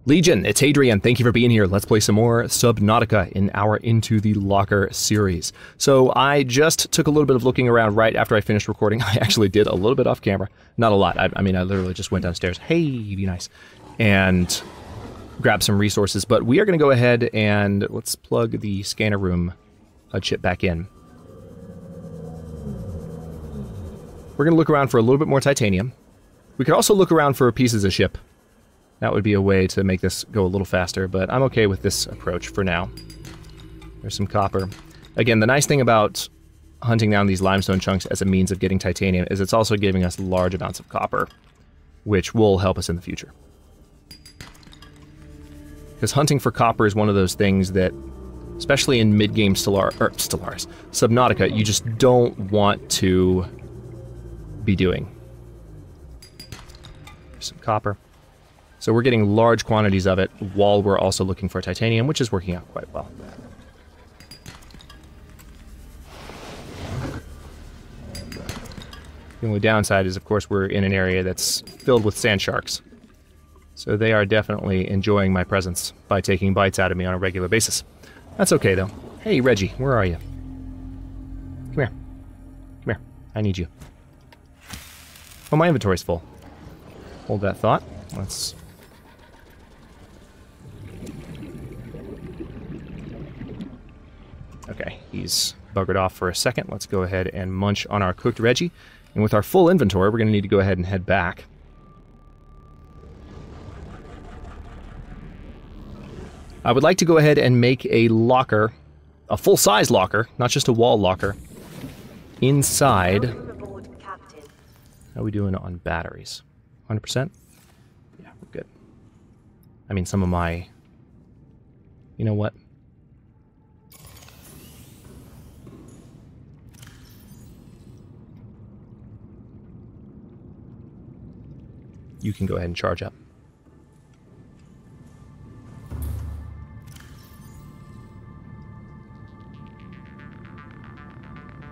Legion, it's Hadrian. Thank you for being here. Let's play some more Subnautica in our Into the Locker series. So I just took a little bit of looking around right after I finished recording. I actually did a little bit off camera. Not a lot. I mean, I literally just went downstairs. Hey, be nice. And grabbed some resources. But we are going to go ahead and let's plug the scanner room chip back in. We're going to look around for a little bit more titanium. We could also look around for pieces of ship. That would be a way to make this go a little faster, but I'm okay with this approach for now. There's some copper. Again, the nice thing about hunting down these limestone chunks as a means of getting titanium is it's also giving us large amounts of copper, which will help us in the future. Because hunting for copper is one of those things that, especially in mid-game Subnautica, you just don't want to be doing. There's some copper. So we're getting large quantities of it while we're also looking for titanium, which is working out quite well. The only downside is, of course, we're in an area that's filled with sand sharks. So they are definitely enjoying my presence by taking bites out of me on a regular basis. That's okay, though. Hey, Reggie, where are you? Come here. Come here. I need you. Oh, my inventory's full. Hold that thought. Let's... Okay, he's buggered off for a second. Let's go ahead and munch on our cooked Reggie. And with our full inventory, we're going to need to go ahead and head back. I would like to go ahead and make a locker, a full-size locker, not just a wall locker, inside. How are we doing on batteries? 100%? Yeah, we're good. I mean, some of my... You know what? You can go ahead and charge up.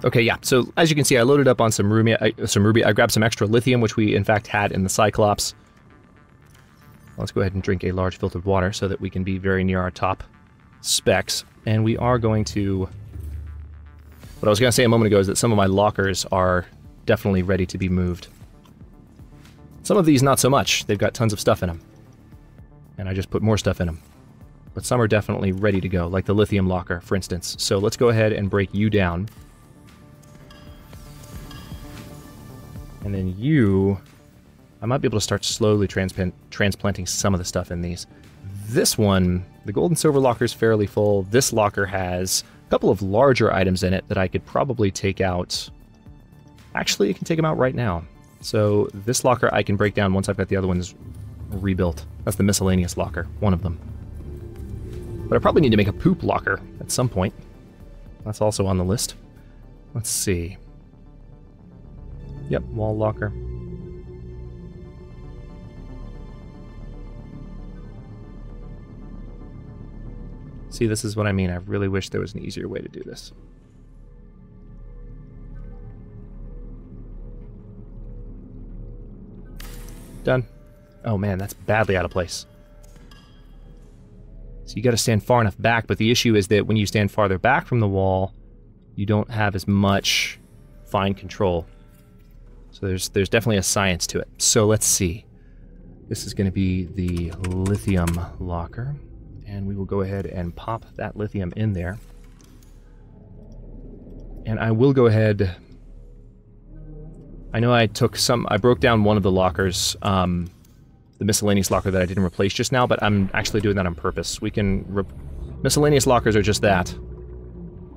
Okay, yeah, so as you can see, I loaded up on some ruby. I grabbed some extra lithium, which we in fact had in the Cyclops. Let's go ahead and drink a large filtered water so that we can be very near our top specs. And we are going to... What I was going to say a moment ago is that some of my lockers are definitely ready to be moved. Some of these not so much. They've got tons of stuff in them. And I just put more stuff in them. But some are definitely ready to go, like the lithium locker, for instance. So let's go ahead and break you down. And then you... I might be able to start slowly transplanting some of the stuff in these. This one, the gold and silver locker is fairly full. This locker has a couple of larger items in it that I could probably take out. Actually, I can take them out right now. So this locker I can break down once I've got the other ones rebuilt. That's the miscellaneous locker, one of them. But I probably need to make a poop locker at some point. That's also on the list. Let's see. Yep, wall locker. See, this is what I mean. I really wish there was an easier way to do this. Done. Oh man, that's badly out of place. So you gotta stand far enough back, but the issue is that when you stand farther back from the wall, you don't have as much fine control. So there's definitely a science to it. So let's see. This is gonna be the lithium locker, and we will go ahead and pop that lithium in there. And I will go ahead... I know I broke down one of the lockers, the miscellaneous locker that I didn't replace just now, but I'm actually doing that on purpose. We can... miscellaneous lockers are just that.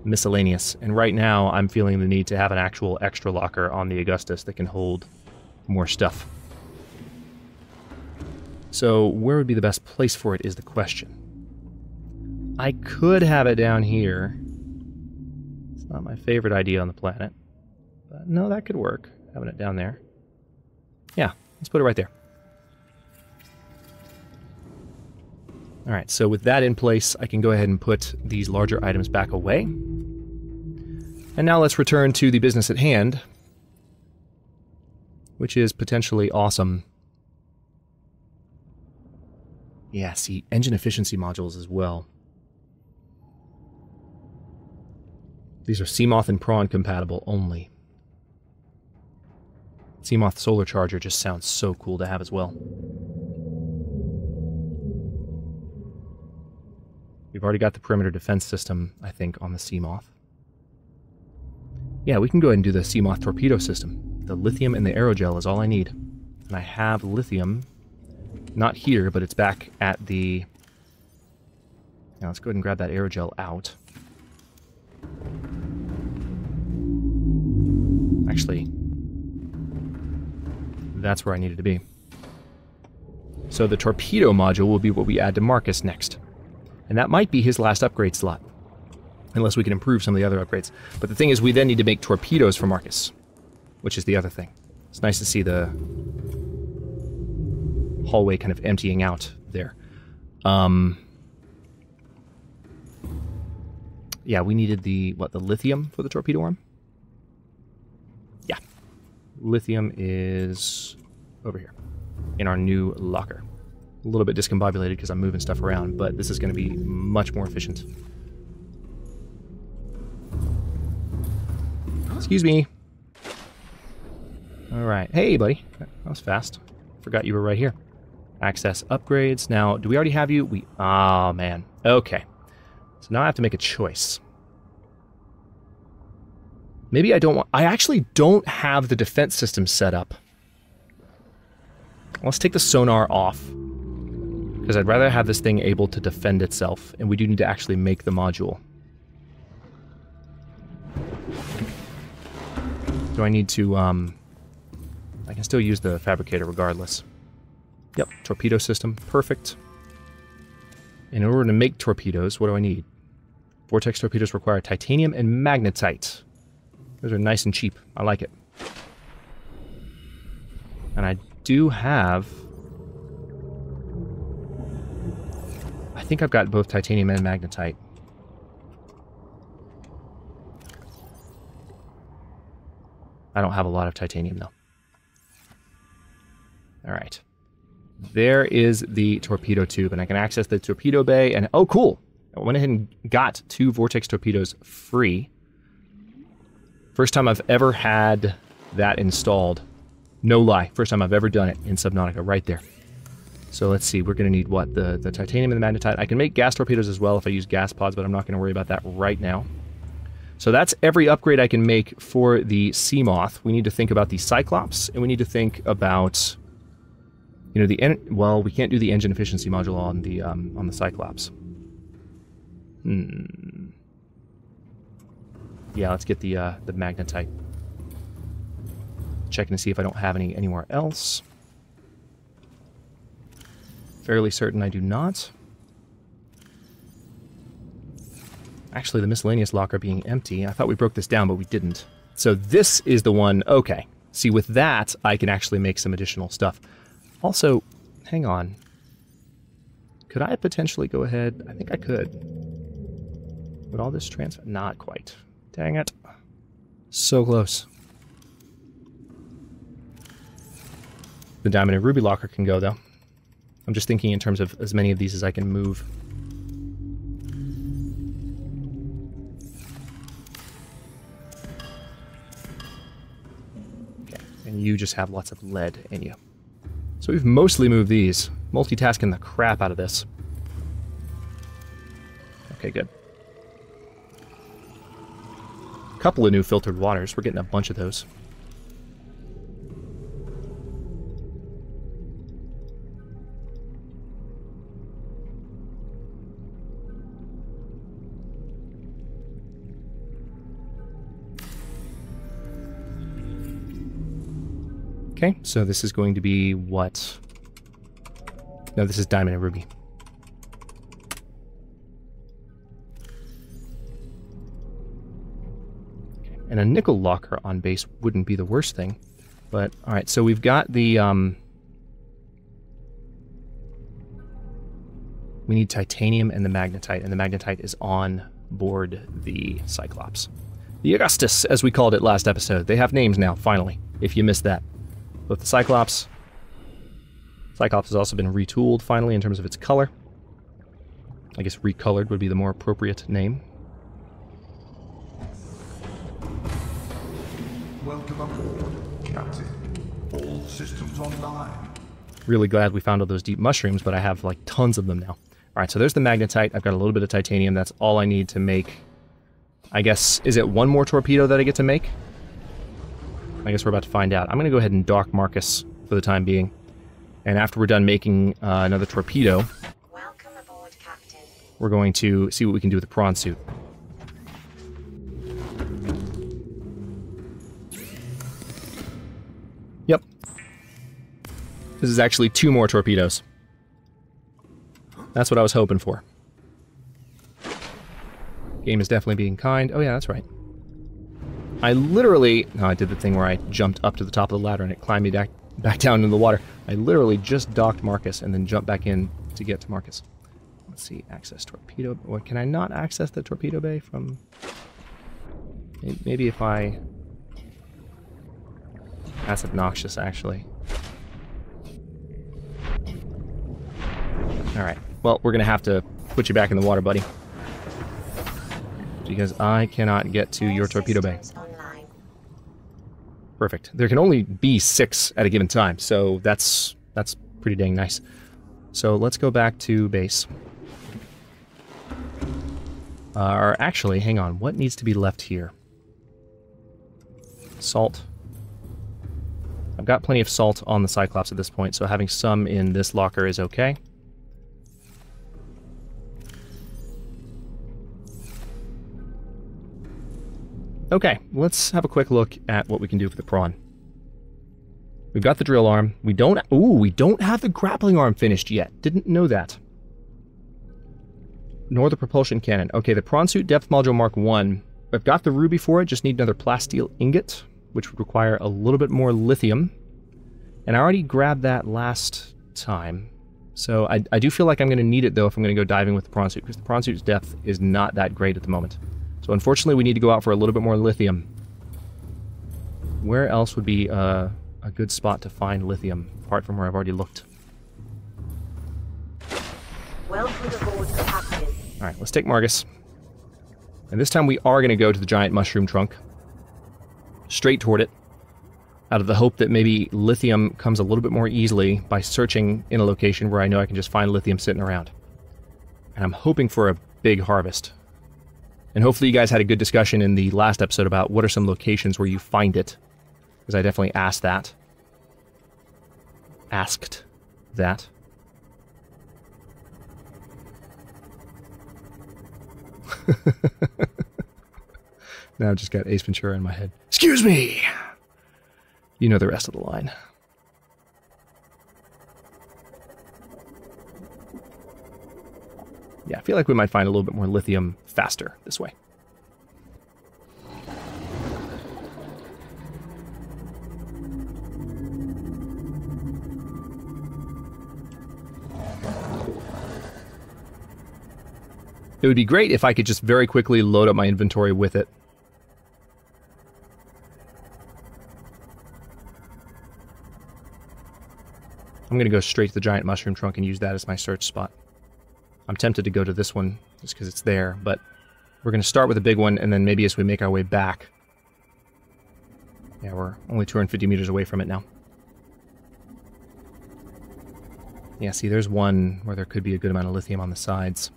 Miscellaneous. And right now, I'm feeling the need to have an actual extra locker on the Augustus that can hold more stuff. So, where would be the best place for it is the question. I could have it down here. It's not my favorite idea on the planet. But no, that could work. Having it down there. Yeah, let's put it right there. Alright, so with that in place, I can go ahead and put these larger items back away. And now let's return to the business at hand, which is potentially awesome Yeah, see, engine efficiency modules as well. These are Seamoth and Prawn compatible only. Seamoth solar charger just sounds so cool to have as well. We've already got the perimeter defense system, I think, on the Seamoth. Yeah, we can go ahead and do the Seamoth torpedo system. The lithium and the aerogel is all I need. And I have lithium, not here, but it's back at the... Now let's go ahead and grab that aerogel out. Actually, that's where I needed to be. So the torpedo module will be what we add to Marcus next. And that might be his last upgrade slot. Unless we can improve some of the other upgrades. But the thing is, we then need to make torpedoes for Marcus. Which is the other thing. It's nice to see the hallway kind of emptying out there. Yeah, we needed the, what, the lithium for the torpedo arm? Yeah. Lithium is over here in our new locker. A little bit discombobulated because I'm moving stuff around, but this is going to be much more efficient. Excuse me. Alright. Hey, buddy. That was fast. Forgot you were right here. Access upgrades. Now, do we already have you? Oh, man. Okay. So now I have to make a choice. Maybe I don't want... I actually don't have the defense system set up. Let's take the sonar off. Because I'd rather have this thing able to defend itself. And we do need to actually make the module. Do I need to... I can still use the fabricator regardless. Yep, torpedo system. Perfect. In order to make torpedoes, what do I need? Vortex torpedoes require titanium and magnetite. Those are nice and cheap. I like it. And I do have... I think I've got both titanium and magnetite. I don't have a lot of titanium, though. Alright. There is the torpedo tube, and I can access the torpedo bay, and... Oh, cool! I went ahead and got 2 vortex torpedoes free. First time I've ever had that installed. No lie. First time I've ever done it in Subnautica, right there. So let's see, we're going to need what? The titanium and the magnetite. I can make gas torpedoes as well if I use gas pods, but I'm not going to worry about that right now. So that's every upgrade I can make for the Seamoth. We need to think about the Cyclops, and we need to think about... You know, well, we can't do the engine efficiency module on the Cyclops. Yeah, let's get the magnetite. Checking to see if I don't have any anywhere else. Fairly certain I do not. Actually, the miscellaneous locker being empty. I thought we broke this down, but we didn't. So this is the one... Okay. See, with that, I can actually make some additional stuff. Also, hang on. Could I potentially go ahead? I think I could. Would all this transfer? Not quite. Dang it. So close. The diamond and ruby locker can go, though. I'm just thinking in terms of as many of these as I can move. Okay, and you just have lots of lead in you. So we've mostly moved these. Multitasking the crap out of this. Okay, good. A couple of new filtered waters. We're getting a bunch of those. Okay, so this is going to be what? No, this is diamond and ruby. Okay. And a nickel locker on base wouldn't be the worst thing. But, alright, so we've got the, we need titanium and the magnetite, and the magnetite is on board the Cyclops. The Augustus, as we called it last episode. They have names now, finally, if you missed that. Both the Cyclops Cyclops has also been retooled, finally, in terms of its color. I guess recolored would be the more appropriate name. Welcome aboard, Captain. All systems online. Really glad we found all those deep mushrooms, but I have, like, tons of them now. Alright, so there's the magnetite. I've got a little bit of titanium. That's all I need to make... I guess... Is it one more torpedo that I get to make? I guess we're about to find out. I'm going to go ahead and dock Marcus for the time being. And after we're done making another torpedo... Welcome aboard, Captain. We're going to see what we can do with the prawn suit. Yep. This is actually 2 more torpedoes. That's what I was hoping for. Game is definitely being kind. Oh yeah, that's right. I literally... No, I did the thing where I jumped up to the top of the ladder and it climbed me back down into the water. I literally just docked Marcus and then jumped back in to get to Marcus. Let's see, access torpedo... What, can I not access the torpedo bay from... Maybe if I... That's obnoxious, actually. Alright, well, we're gonna have to put you back in the water, buddy. Because I cannot get to your torpedo bay. Perfect. There can only be 6 at a given time, so that's pretty dang nice. So let's go back to base. Or actually, hang on, what needs to be left here? Salt. I've got plenty of salt on the Cyclops at this point, so having some in this locker is okay. Okay, let's have a quick look at what we can do for the prawn. We've got the drill arm. We don't have the grappling arm finished yet. Didn't know that. Nor the propulsion cannon. Okay, the prawn suit depth module Mark 1. I've got the ruby for it, just need another plasteel ingot, which would require a little bit more lithium. And I already grabbed that last time. So I do feel like I'm going to need it, though, if I'm going to go diving with the prawn suit, because the prawn suit's depth is not that great at the moment. So unfortunately, we need to go out for a little bit more lithium. Where else would be a good spot to find lithium, apart from where I've already looked? Welcome aboard, Captain. Alright, let's take Marcus. And this time we are going to go to the giant mushroom trunk. Straight toward it. Out of the hope that maybe lithium comes a little bit more easily by searching in a location where I know I can just find lithium sitting around. And I'm hoping for a big harvest. And hopefully you guys had a good discussion in the last episode about what are some locations where you find it. Because I definitely asked that. Now I've just got Ace Ventura in my head. Excuse me! You know the rest of the line. Yeah, I feel like we might find a little bit more lithium faster this way. It would be great if I could just very quickly load up my inventory with it. I'm going to go straight to the giant mushroom trunk and use that as my search spot. I'm tempted to go to this one just because it's there, but we're going to start with a big one, and then maybe as we make our way back... Yeah, we're only 250 meters away from it now. Yeah, see, there's one where there could be a good amount of lithium on the sides.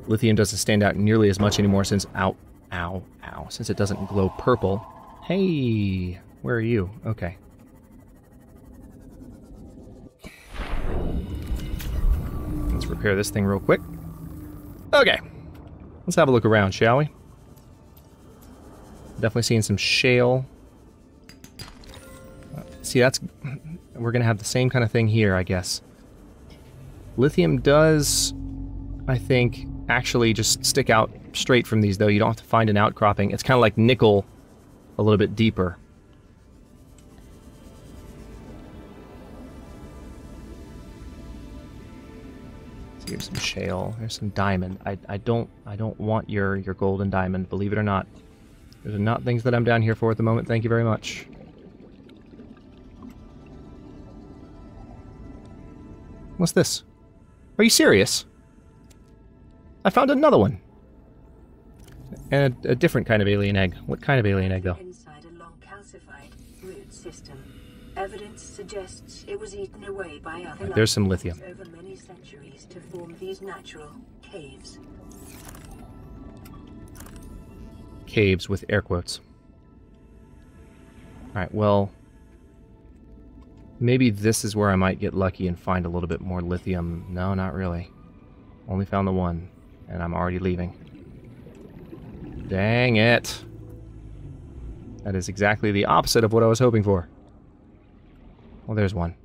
Lithium doesn't stand out nearly as much anymore since... since it doesn't glow purple. Hey! Where are you? Okay. Let's repair this thing real quick. Okay. Let's have a look around, shall we? Definitely seeing some shale. See, that's... We're going to have the same kind of thing here, I guess. Lithium does, I think, actually just stick out straight from these, though. You don't have to find an outcropping. It's kind of like nickel a little bit deeper. So here's some shale. There's some diamond. I don't want your gold and diamond, believe it or not. Those are not things that I'm down here for at the moment. Thank you very much. What's this? Are you serious? I found another one. And a different kind of alien egg. What kind of alien egg, though? Inside a long calcified root system. Evidence suggests it was eaten away by other There's some lithium. over many centuries to form these natural caves. Caves with air quotes. Alright, well... maybe this is where I might get lucky and find a little bit more lithium. No, not really. Only found the one, and I'm already leaving. Dang it. That is exactly the opposite of what I was hoping for. Well, there's one.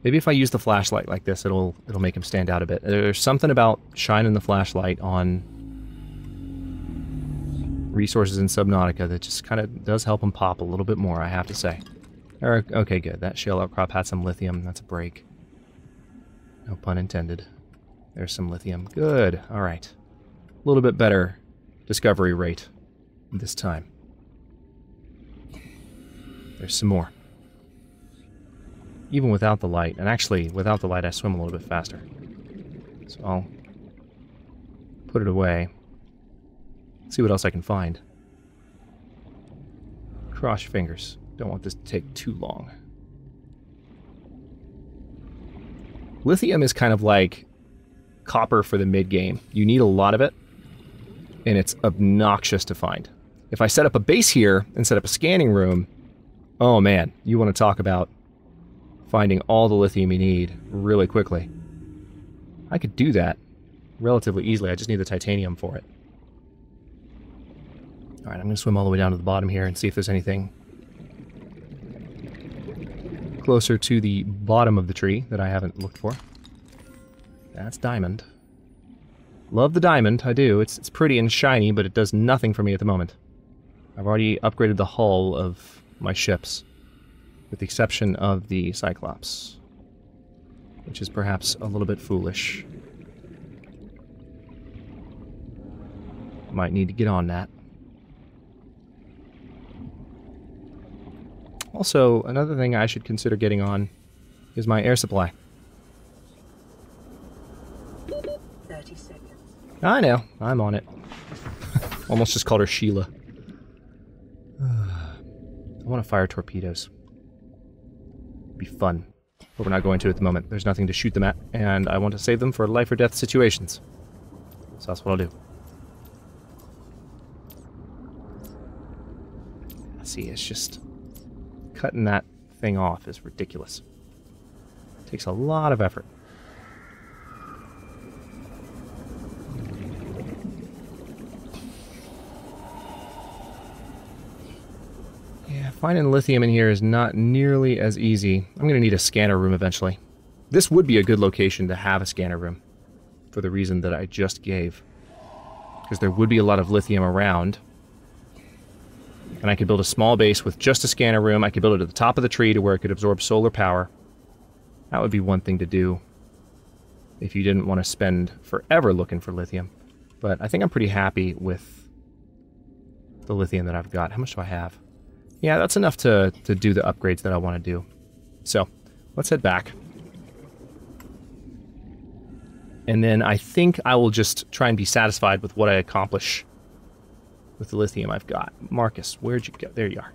Maybe if I use the flashlight like this, it'll make him stand out a bit. There's something about shining the flashlight on resources in Subnautica that just kind of does help them pop a little bit more, I have to say. Okay, good. That shale outcrop had some lithium. That's a break. No pun intended. There's some lithium. Good. All right. A little bit better discovery rate this time. There's some more. Even without the light. And actually, without the light, I swim a little bit faster. So I'll put it away. See what else I can find. Cross your fingers. Don't want this to take too long. Lithium is kind of like copper for the mid-game. You need a lot of it, and it's obnoxious to find. If I set up a base here and set up a scanning room, oh man, you want to talk about finding all the lithium you need really quickly. I could do that relatively easily. I just need the titanium for it. Alright, I'm going to swim all the way down to the bottom here and see if there's anything closer to the bottom of the tree that I haven't looked for. That's diamond. Love the diamond, I do. It's pretty and shiny, but it does nothing for me at the moment. I've already upgraded the hull of my ships, with the exception of the Cyclops, which is perhaps a little bit foolish. Might need to get on that. Also, another thing I should consider getting on is my air supply. 30 seconds. I know, I'm on it. Almost just called her Sheila. I want to fire torpedoes. Be fun. But we're not going to at the moment. There's nothing to shoot them at, and I want to save them for life or death situations. So that's what I'll do. See, it's just... cutting that thing off is ridiculous. It takes a lot of effort. Yeah, finding lithium in here is not nearly as easy. I'm going to need a scanner room eventually. This would be a good location to have a scanner room, for the reason that I just gave. Because there would be a lot of lithium around. And I could build a small base with just a scanner room. I could build it at the top of the tree to where it could absorb solar power. That would be one thing to do if you didn't want to spend forever looking for lithium. But I think I'm pretty happy with the lithium that I've got. How much do I have? Yeah, that's enough to do the upgrades that I want to do. So, let's head back. And then I think I will just try and be satisfied with what I accomplish with the lithium I've got. Marcus, where'd you go? There you are.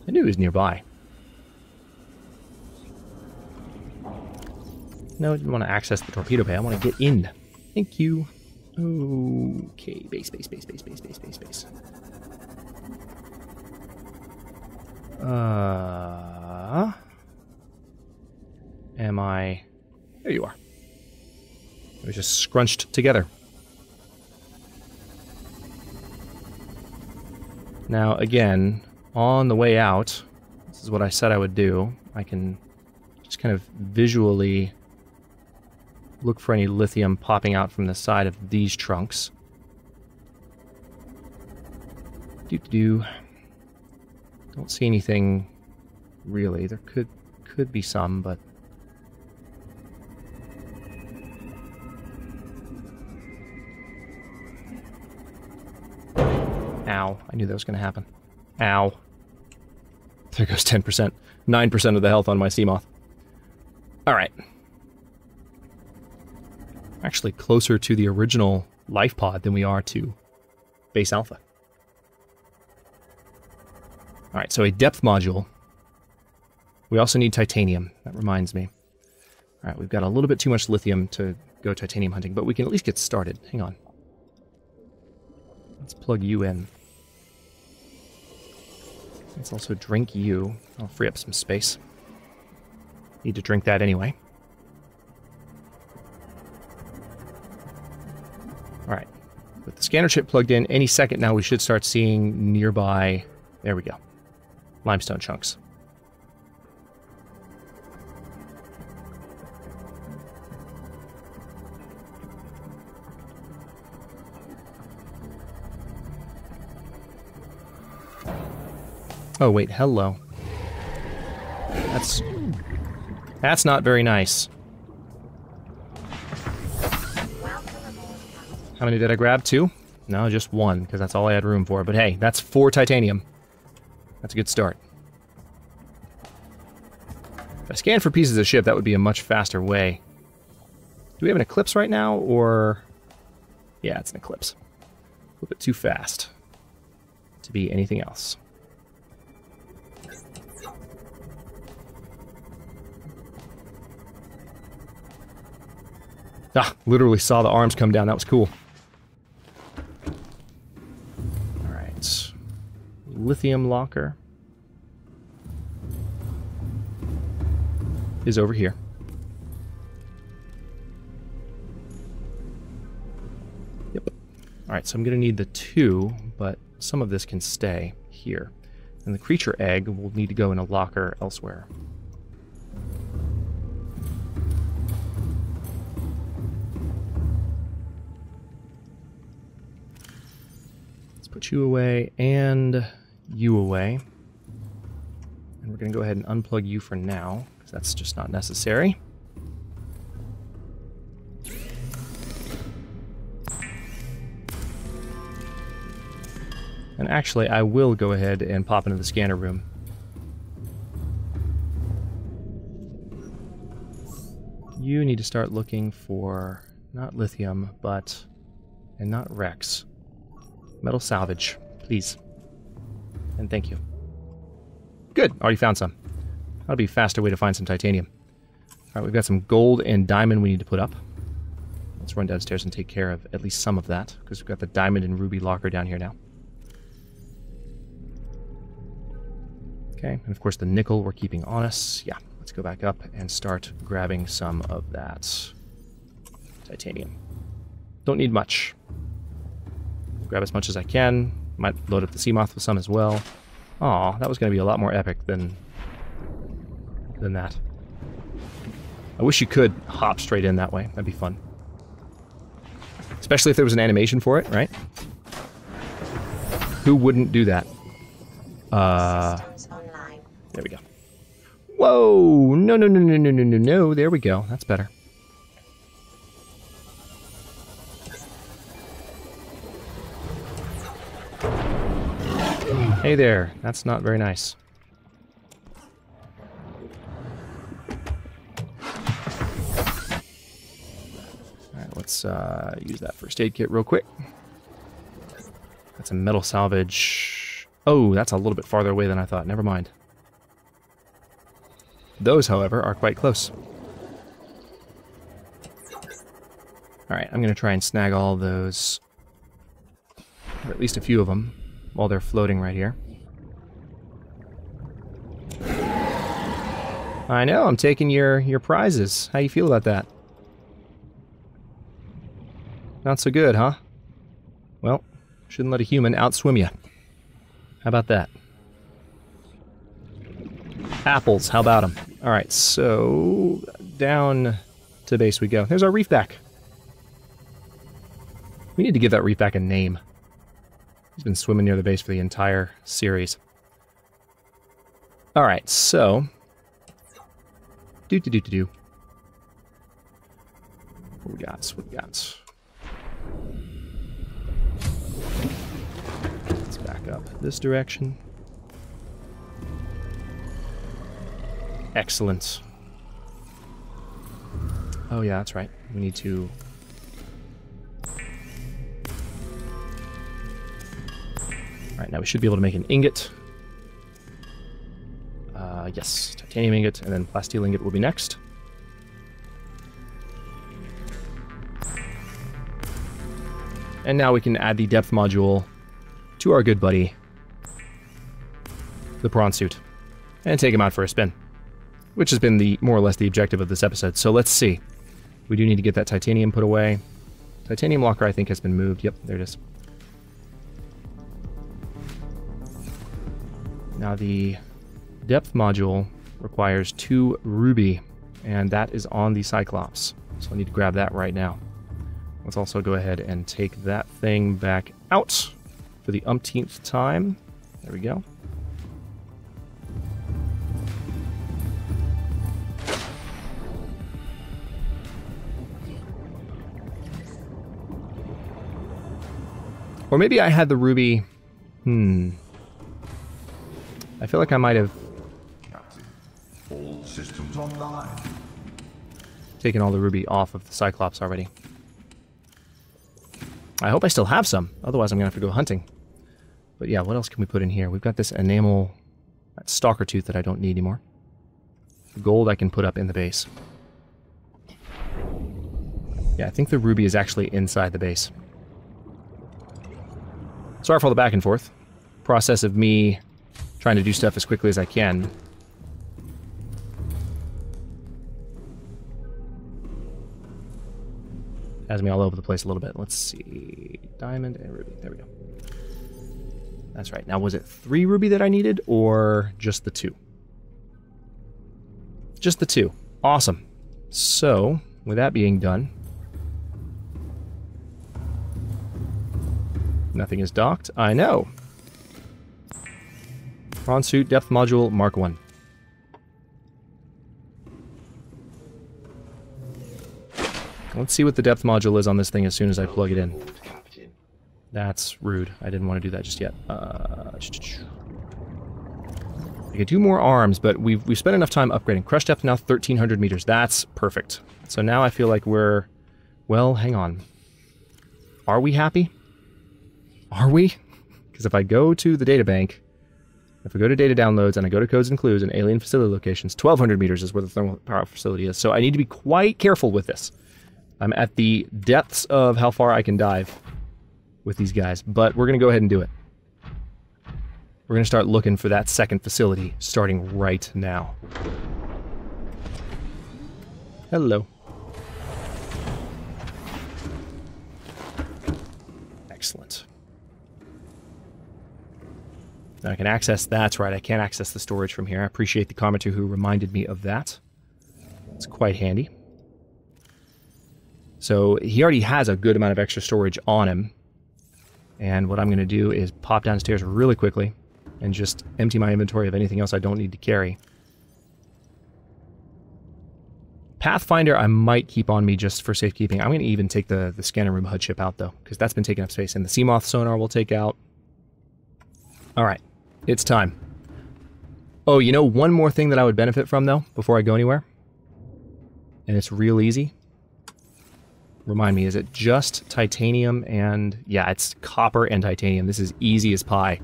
I knew he was nearby. No, I didn't want to access the torpedo bay. I want to get in. Thank you. Okay, base. Am I... There you are. It was just scrunched together. Now, again, on the way out, this is what I said I would do. I can just kind of visually look for any lithium popping out from the side of these trunks. Don't see anything really. There could be some, but ow, I knew that was going to happen. Ow. There goes 10%. 9% of the health on my Seamoth. Alright. Actually closer to the original life pod than we are to base alpha. Alright, so a depth module. We also need titanium. That reminds me. Alright, we've got a little bit too much lithium to go titanium hunting, but we can at least get started. Hang on. Let's plug you in. Let's also drink you. I'll free up some space. Need to drink that anyway. Alright. With the scanner chip plugged in, any second now we should start seeing nearby... There we go. Limestone chunks. Oh, wait, hello. That's not very nice. How many did I grab? 2? No, just 1, because that's all I had room for. But hey, that's 4 titanium. That's a good start. If I scan for pieces of ship, that would be a much faster way. Do we have an eclipse right now, or... Yeah, it's an eclipse. A little bit too fast to be anything else. Ah, literally saw the arms come down. That was cool. Alright. Lithium locker is over here. Yep. Alright, so I'm going to need the 2, but some of this can stay here. And the creature egg will need to go in a locker elsewhere. Put you away and you away. And we're going to go ahead and unplug you for now, because that's just not necessary. And actually, I will go ahead and pop into the scanner room. You need to start looking for, not lithium, but, and not Rex. Metal salvage, please. And thank you. Good, already found some. That'll be a faster way to find some titanium. Alright, we've got some gold and diamond we need to put up. Let's run downstairs and take care of at least some of that, because we've got the diamond and ruby locker down here now. Okay, and of course the nickel we're keeping on us. Yeah, let's go back up and start grabbing some of that titanium. Don't need much. Grab as much as I can. Might load up the Seamoth with some as well. Aw, that was going to be a lot more epic than that. I wish you could hop straight in that way. That'd be fun. Especially if there was an animation for it, right? Who wouldn't do that? There we go. Whoa! No, no, no, no, no, no, no, no. There we go. That's better. Hey there. That's not very nice. Alright, let's use that first aid kit real quick. That's a metal salvage. Oh, that's a little bit farther away than I thought. Never mind. Those, however, are quite close. Alright, I'm going to try and snag all those, or at least a few of them, while they're floating right here. I know, I'm taking your prizes. How you feel about that? Not so good, huh? Well, shouldn't let a human outswim you. How about that? Apples, how about them? Alright, so down to base we go. There's our reef back. We need to give that reef back a name. He's been swimming near the base for the entire series. Alright, so... Do-do-do-do-do. What we got? What we got? Let's back up this direction. Excellent. Oh yeah, that's right. We need to Alright, now we should be able to make an ingot. Yes, titanium ingot, and then plasteel ingot will be next. And now we can add the depth module to our good buddy, the prawn suit, and take him out for a spin, which has been the more or less the objective of this episode. So let's see. We do need to get that titanium put away. Titanium locker, I think, has been moved. Yep, there it is. Now the depth module requires 2 ruby, and that is on the Cyclops. So I need to grab that right now. Let's also go ahead and take that thing back out for the umpteenth time. There we go. Or maybe I had the ruby... I feel like I might have... Captain, all systems online. Taken all the ruby off of the Cyclops already. I hope I still have some, otherwise I'm going to have to go hunting. But yeah, what else can we put in here? We've got this enamel, that stalker tooth that I don't need anymore. The gold I can put up in the base. Yeah, I think the ruby is actually inside the base. Sorry for all the back and forth. Process of me trying to do stuff as quickly as I can. Has me all over the place a little bit. Let's see. Diamond and ruby. There we go. That's right. Now, was it 3 ruby that I needed, or just the 2? Just the 2. Awesome. So, with that being done... Nothing is docked. I know. Prawn suit, depth module, Mark 1. Let's see what the depth module is on this thing as soon as I plug it in. That's rude. I didn't want to do that just yet. I could do more arms, but we've spent enough time upgrading. Crush depth now 1,300 meters. That's perfect. So now I feel like we're... Well, hang on. Are we happy? Are we? Because if I go to the databank, if I go to data downloads and I go to codes and clues and alien facility locations, 1,200 meters is where the thermal power facility is. So I need to be quite careful with this. I'm at the depths of how far I can dive with these guys, but we're going to go ahead and do it. We're going to start looking for that second facility starting right now. Hello. Excellent. Now I can access, that's right, I can't access the storage from here. I appreciate the commenter who reminded me of that. It's quite handy. So he already has a good amount of extra storage on him. And what I'm going to do is pop downstairs really quickly and just empty my inventory of anything else I don't need to carry. Pathfinder I might keep on me just for safekeeping. I'm going to even take the scanner room HUD chip out though, because that's been taking up space. And the Seamoth sonar we'll take out. Alright, it's time. Oh, you know one more thing that I would benefit from though, before I go anywhere? And it's real easy. Remind me, is it just titanium and... Yeah, it's copper and titanium. This is easy as pie.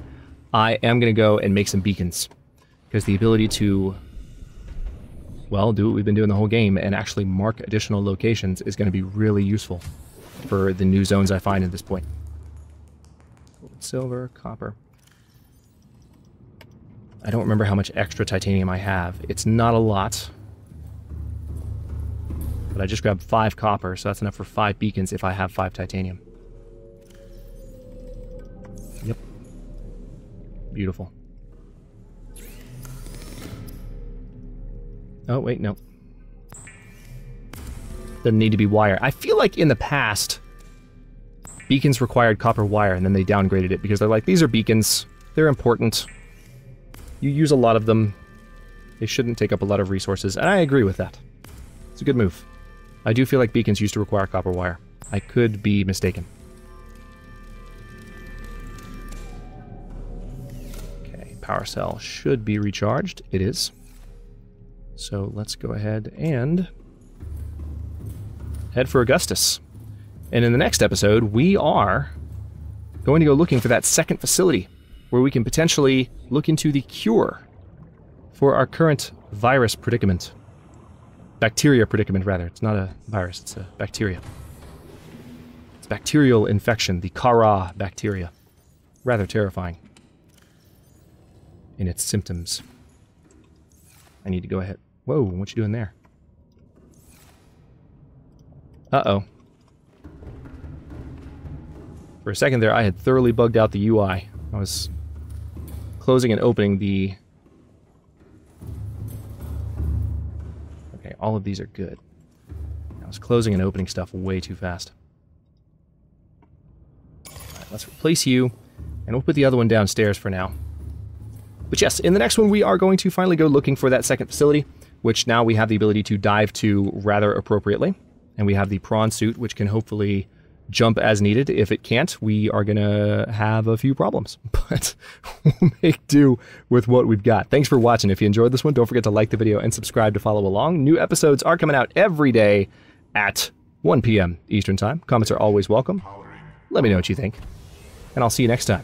I am going to go and make some beacons. Because the ability to, well, do what we've been doing the whole game and actually mark additional locations is going to be really useful for the new zones I find at this point. Gold, silver, copper. I don't remember how much extra titanium I have. It's not a lot. But I just grabbed 5 copper, so that's enough for 5 beacons if I have 5 titanium. Yep. Beautiful. Oh, wait, no. Doesn't need to be wire. I feel like in the past, beacons required copper wire, and then they downgraded it because they're like, these are beacons, they're important. You use a lot of them. They shouldn't take up a lot of resources, and I agree with that. It's a good move. I do feel like beacons used to require copper wire. I could be mistaken. Okay, power cell should be recharged. It is. So let's go ahead and head for Augustus. And in the next episode, we are going to go looking for that second facility where we can potentially look into the cure for our current virus predicament. Bacteria predicament, rather. It's not a virus, it's a bacteria. It's bacterial infection, the Kara bacteria. Rather terrifying in its symptoms. I need to go ahead. Whoa, what you doing there? Uh-oh. For a second there, I had thoroughly bugged out the UI. I was closing and opening the... Okay, all of these are good. I was closing and opening stuff way too fast. Alright, let's replace you, and we'll put the other one downstairs for now. But yes, in the next one we are going to finally go looking for that second facility, which now we have the ability to dive to rather appropriately. And we have the prawn suit, which can hopefully jump as needed. If it can't, we are going to have a few problems. But we'll make do with what we've got. Thanks for watching. If you enjoyed this one, don't forget to like the video and subscribe to follow along. New episodes are coming out every day at 1 p.m. Eastern Time. Comments are always welcome. Let me know what you think. And I'll see you next time.